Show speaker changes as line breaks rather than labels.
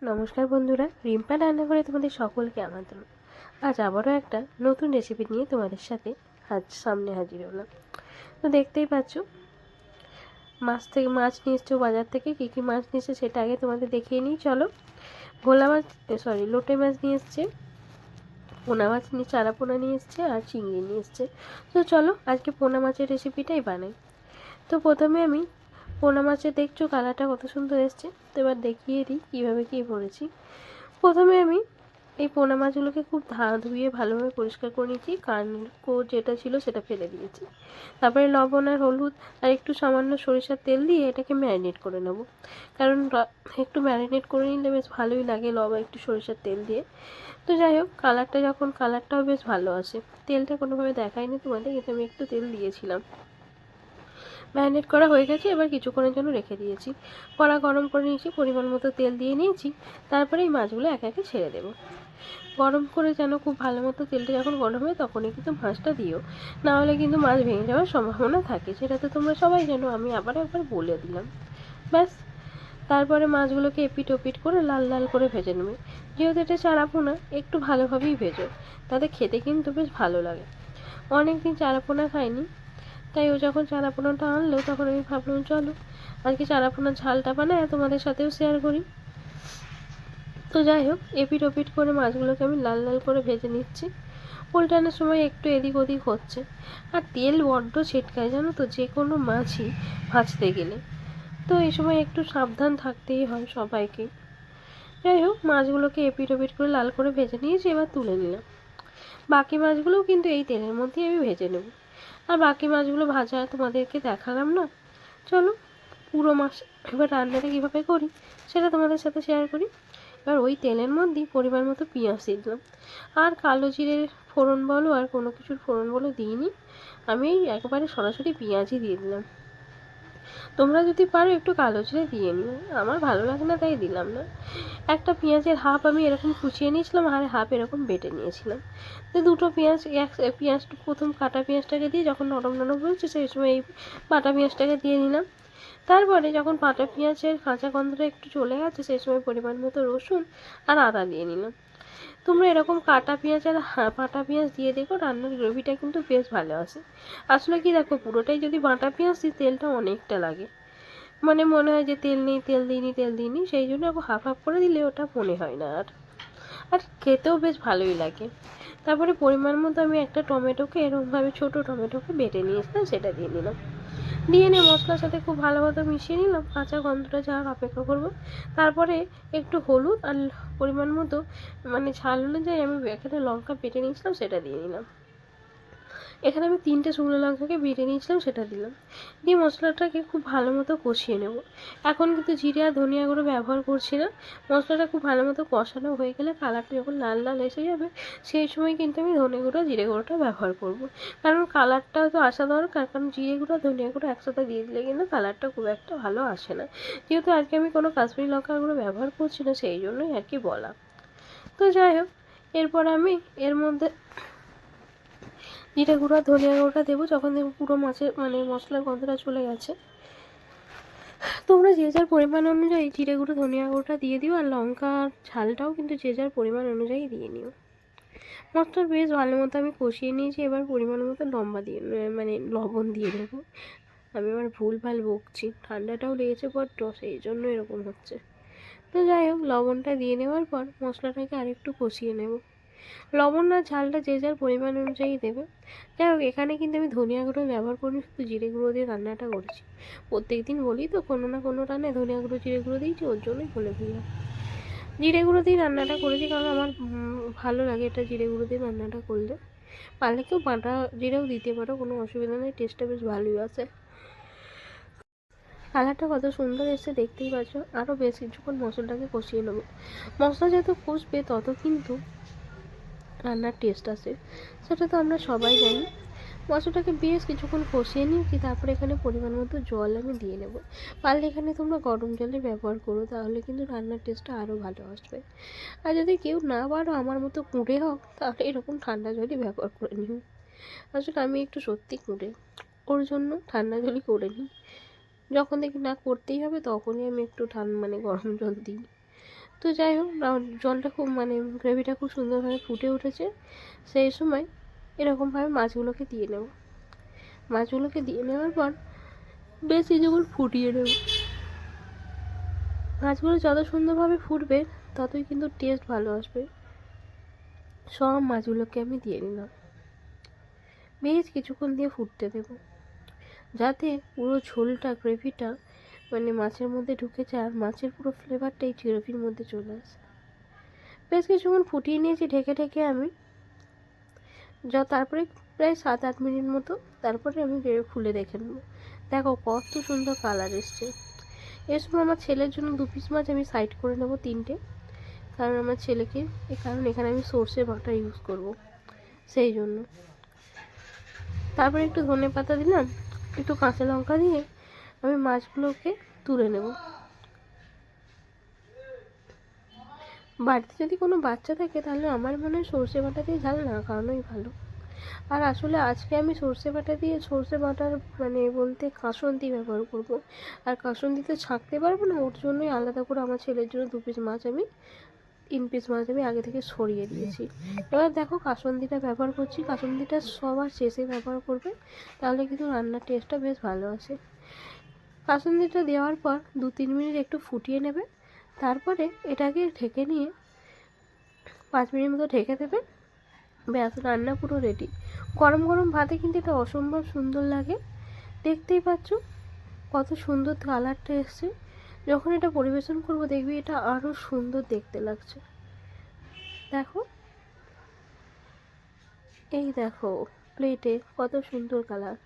নমস্কার বন্ধুরা, রিম্পা রান্নাঘরে তোমাদের সকলকে আমন্ত্রণ। আজ আবারও একটা নতুন রেসিপি নিয়ে তোমাদের সাথে সামনে হাজির হলাম। তো দেখতেই পাচ্ছ, মাছ নিয়ে এসছো বাজার থেকে। কী কী মাছ নিয়েছে সেটা আগে তোমাদের দেখিয়ে নিই, চলো। লোটে মাছ নিয়ে এসছে, পোনা মাছ নিয়ে চারা পোনা নিয়ে এসছে, আর চিংড়ি নিয়ে এসছে। তো চলো আজকে পোনা মাছের রেসিপিটাই বানাই। তো প্রথমে আমি পোনা মাছের, দেখছো কালারটা কত সুন্দর এসছে। তো এবার দেখিয়ে দিই কীভাবে কী করেছি। প্রথমে আমি এই পোনা মাছগুলোকে খুব ধুয়ে ভালোভাবে পরিষ্কার করে নিয়েছি, কানকো যেটা ছিল সেটা ফেলে দিয়েছি। তারপরে লবণ আর হলুদ আর একটু সামান্য সরিষার তেল দিয়ে এটাকে ম্যারিনেট করে নেব, কারণ একটু ম্যারিনেট করে নিলে বেশ ভালোই লাগে একটু সরিষার তেল দিয়ে। তো যাই হোক, কালারটাও বেশ ভালো আসে। তেলটা কোনোভাবে দেখায়নি তোমাদের, কিন্তু আমি একটু তেল দিয়েছিলাম। ম্যারিনেট করা হয়ে গেছে, এবার কিছুক্ষণের জন্য রেখে দিয়েছি। কড়া গরম করে নিয়েছি, পরিমাণ মতো তেল দিয়ে নিয়েছি। তারপরে এই মাছগুলো একে একে ছেড়ে দেবো। গরম করে যেন খুব ভালো মতো তেলটা যখন গরম হয় তখনই কিন্তু মাছটা দিও, না হলে কিন্তু মাছ ভেঙে যাওয়ার সম্ভাবনা থাকে। সেটা তো তোমরা সবাই জানো, আমি আবার একবার বলে দিলাম। ব্যাস, তারপরে মাছগুলোকে এপিট ওপিট করে লাল লাল করে ভেজে নেবে। যেহেতু এটা চারা পোনা, একটু ভালোভাবেই ভেজো, তাতে খেতে কিন্তু বেশ ভালো লাগে। অনেকদিন চারা পোনা খাইনি, তাই ও যখন চারা পোনাটা আনলো তখন আমি ভাবলাম চলো আজকে চারা পোনার ঝালটা বানায় তোমাদের সাথেও শেয়ার করি। তো যাই হোক, এপিট ওপিট করে মাছগুলোকে আমি লাল লাল করে ভেজে নিচ্ছি। উল্টানোর সময় একটু এদিক ওদিক হচ্ছে, আর তেল বড্ড ছিটকায় জানো তো, যে কোনো মাছই ভাজতে গেলে। তো এই সময় একটু সাবধান থাকতেই হয় সবাইকে। যাই হোক, মাছগুলোকে এপিট ওপিট করে লাল করে ভেজে নিয়েছি, এবার তুলে নিলাম। বাকি মাছগুলোও কিন্তু এই তেলের মধ্যেই আমি ভেজে নেব। আর বাকি মাছগুলো ভাজা তোমাদেরকে দেখালাম না, চলো পুরো মাছ এবার রান্নাটা কীভাবে করি সেটা তোমাদের সাথে শেয়ার করি। এবার ওই তেলের মধ্যেই পরিমাণ মতো পেঁয়াজ দিয়ে দিলাম। আর কালো জিরের ফোড়ন বলো আর কোনো কিছুর ফোড়ন বলো দিইনি, আমি একবারে সরাসরি পেঁয়াজই দিয়ে দিলাম। তোমরা যদি পারো একটু কালো জিরে দিয়ে নিও, আমার ভালো লাগে না তাই দিলাম না। একটা পেঁয়াজের হাফ আমি এরকম কুচিয়ে নিয়েছিলাম, আর হাফ এরকম বেটে নিয়েছিলাম। তো দুটো পেঁয়াজ প্রথম কাটা পেঁয়াজটাকে দিয়ে যখন নরম নরম হয়েছে সেই সময় এই বাটা পেঁয়াজটাকে দিয়ে নিলাম। তারপরে যখন বাটা পেঁয়াজের কাঁচা গন্ধটা একটু চলে গেছে সেই সময় পরিমাণ মতো রসুন আর আদা দিয়ে নিলাম। তোমরা এরকম কাটা পেঁয়াজ আর বাটা পেঁয়াজ দিয়ে দেখো, রান্নার গ্রেভিটা কিন্তু বেশ ভালো আসে। আসলে কি দেখো, পুরোটাই যদি বাটা পেঁয়াজ দিই তেলটা অনেকটা লাগে, মানে মনে হয় যে তেল নেই, তেল দিইনি, সেই জন্য হাফ হাফ করে দিলে ওটা মনে হয় না। আর আর খেতেও বেশ ভালোই লাগে। তারপরে পরিমাণ মতো আমি একটা টমেটোকে এরকমভাবে ছোটো টমেটোকে বেটে নিয়েছিলাম, সেটা দিয়ে নিলাম। দিয়ে নিয়ে মশলার সাথে খুব ভালো মতো মিশিয়ে নিলাম, কাঁচা গন্ধটা যাওয়ার অপেক্ষা করবো। তারপরে একটু হলুদ আর পরিমাণ মতো, মানে ঝাল অনুযায়ী আমি এখানে লঙ্কা বেটে নিয়েছিলাম সেটা দিয়ে নিলাম। এখানে আমি 3টে শুকনো লঙ্কাকে বেটে নিয়েছিলাম সেটা দিলাম। দিয়ে মশলাটাকে খুব ভালো মতো কষিয়ে নেব। এখন কিন্তু জিরে আর ধনিয়া গুঁড়ো ব্যবহার করছি না। মশলাটা খুব ভালো মতো কষানো হয়ে গেলে কালারটা যখন লাল লাল এসে যাবে সেই সময় কিন্তু আমি ধনে গুঁড়ো জিরে গুঁড়োটা ব্যবহার করব। কারণ কালারটাও তো আসা দরকার, কারণ জিরে গুঁড়ো ধনিয়া গুঁড়ো একসাথে দিয়ে দিলে কিন্তু কালারটা খুব একটা ভালো আসে না। যেহেতু আজকে আমি কোনো কাশ্মীরি লঙ্কার গুঁড়ো ব্যবহার করছি না, সেই জন্যই আর কি বলা। তো যাই হোক, এরপর আমি এর মধ্যে জিরে গুঁড়ো ধনিয়া গুঁড়োটা দেবো যখন দেখবো পুরো মাছের মানে মশলার গন্ধটা চলে গেছে। তোমরা যে যার পরিমাণ অনুযায়ী জিরে গুঁড়ো ধনিয়া গুঁড়োটা দিয়ে দিও, আর লঙ্কার ঝালটাও কিন্তু যে যার পরিমাণ অনুযায়ী দিয়ে নিও। মশলার বেশ ভালো মতো আমি কষিয়ে নিয়েছি, এবার পরিমাণ মতো লবণ দিয়ে দেবো। আমি আবার ভুলভাল বকছি, ঠান্ডাটাও লেগেছে বড্ড, সেই জন্য এরকম হচ্ছে। তো যাই হোক, লবণটা দিয়ে নেওয়ার পর মশলাটাকে আরেকটু কষিয়ে নেব। লবণ আর ঝালটা যে যার পরিমাণ অনুযায়ী দেবে। যাই হোক, এখানে কিন্তু আমি ধনিয়া গুঁড়ো ব্যবহার করিনি, শুধু জিরে গুঁড়ো দিয়ে রান্নাটা করেছি। প্রত্যেক দিন বলি তো, কোনো না কোনো রান্নায় ধনিয়া গুঁড়ো জিরে গুঁড়ো দিয়েছি, ওর জন্যই বলে দিলাম। জিরে গুঁড়ো দিয়ে রান্নাটা করেছি কারণ আমার ভালো লাগে এটা জিরে গুঁড়ো দিয়ে রান্নাটা করলে। পারলে কেউ বাটা জিরেও দিতে পারো, কোনো অসুবিধা নেই, টেস্টটা বেশ ভালোই আছে। কালারটা কত সুন্দর এসেছে দেখতেই পাচ্ছ। আরও বেশ কিছুক্ষণ মশলাটাকে কষিয়ে নেবো। মশলা যত কষবে তত কিন্তু রান্নার টেস্ট আসে, সেটা তো আমরা সবাই জানি। মশলাটাকে বেশ কিছুক্ষণ কষিয়ে নিয়েছি, তারপরে এখানে পরিমাণ মতো জল আমি দিয়ে নেব। পারলে এখানে তোমরা গরম জলের ব্যবহার করো, তাহলে কিন্তু রান্নার টেস্টটা আরও ভালো আসবে। আর যদি কেউ না পারো আমার মতো কুঁড়ে হোক, তাহলে এরকম ঠান্ডা জলই ব্যবহার করে নিও। আসলে আমি একটু সত্যি কুঁড়ে, ওর জন্য ঠান্ডা জলই করে নিই। যখন দেখি না করতেই হবে তখনই আমি একটু গরম জল দিই। তো যাই হোক, জলটা খুব মানে গ্রেভিটা খুব সুন্দরভাবে ফুটে উঠেছে। সেই সময় এরকমভাবে মাছগুলোকে দিয়ে নেব। মাছগুলোকে দিয়ে নেওয়ার পর বেশ কিছুক্ষণ ফুটিয়ে নেব। মাছগুলো যত সুন্দরভাবে ফুটবে ততই কিন্তু টেস্ট ভালো আসবে। সব মাছগুলোকে আমি দিয়ে নিলাম, বেশ কিছুক্ষণ দিয়ে ফুটতে দেব, যাতে পুরো ঝোলটা গ্রেভিটা মানে মাছের মধ্যে ঢুকে যায় আর মাছের পুরো ফ্লেভারটা এই গ্রেভির মধ্যে চলে আসে। বেশ কিছুক্ষণ ফুটিয়ে নিয়েছি ঢেকে ঢেকে আমি, তারপরে প্রায় 7-8 মিনিট মতো, তারপরে আমি খুলে দেখে নেব। দেখো কত সুন্দর কালার এসছে। এর সময় আমার ছেলের জন্য 2 পিস মাছ আমি সাইড করে নেব, 3টে, কারণ আমার ছেলেকে, কারণ এখানে আমি সর্ষে বাটা ইউজ করব সেই জন্য। তারপরে একটু ধনেপাতা দিলাম, একটু কাঁচা লঙ্কা দিয়ে আমি মাছগুলোকে তুলে নেব। বাড়িতে যদি কোনো বাচ্চা থাকে তাহলে আমার মনে হয় সর্ষে বাটা দিয়ে ঝাল না খাওয়ানোই ভালো। আর আসলে আজকে আমি সর্ষে বাটার মানে বলতে কাসুন্দি ব্যবহার করব। আর কাসুন্দিতে ছাঁকতে পারবো না, ওর জন্যই আলাদা করে আমার ছেলের জন্য 2 পিস মাছ আমি 3 পিস মাছ আমি আগে থেকে সরিয়ে দিয়েছি। এবার দেখো কাসুন্দিটা ব্যবহার করছি, কাসুন্দিটা সবার শেষে ব্যবহার করবে, তাহলে কিন্তু রান্নার টেস্টটা বেশ ভালো আসে। কাসুন্দিটা দেওয়ার পর 2-3 মিনিট একটু ফুটিয়ে নেবে, তারপরে এটাকে ঢেকে নিয়ে 5 মিনিট মতো ঢেকে দেবে। ব্যাস, রান্না পুরো রেডি। গরম গরম ভাতে কিন্তু এটা অসম্ভব সুন্দর লাগে। দেখতেই পাচ্ছ কত সুন্দর কালারটা এসছে। যখন এটা পরিবেশন করব দেখবি এটা আরও সুন্দর দেখতে লাগছে। দেখো, এই দেখো প্লেটে কত সুন্দর কালার।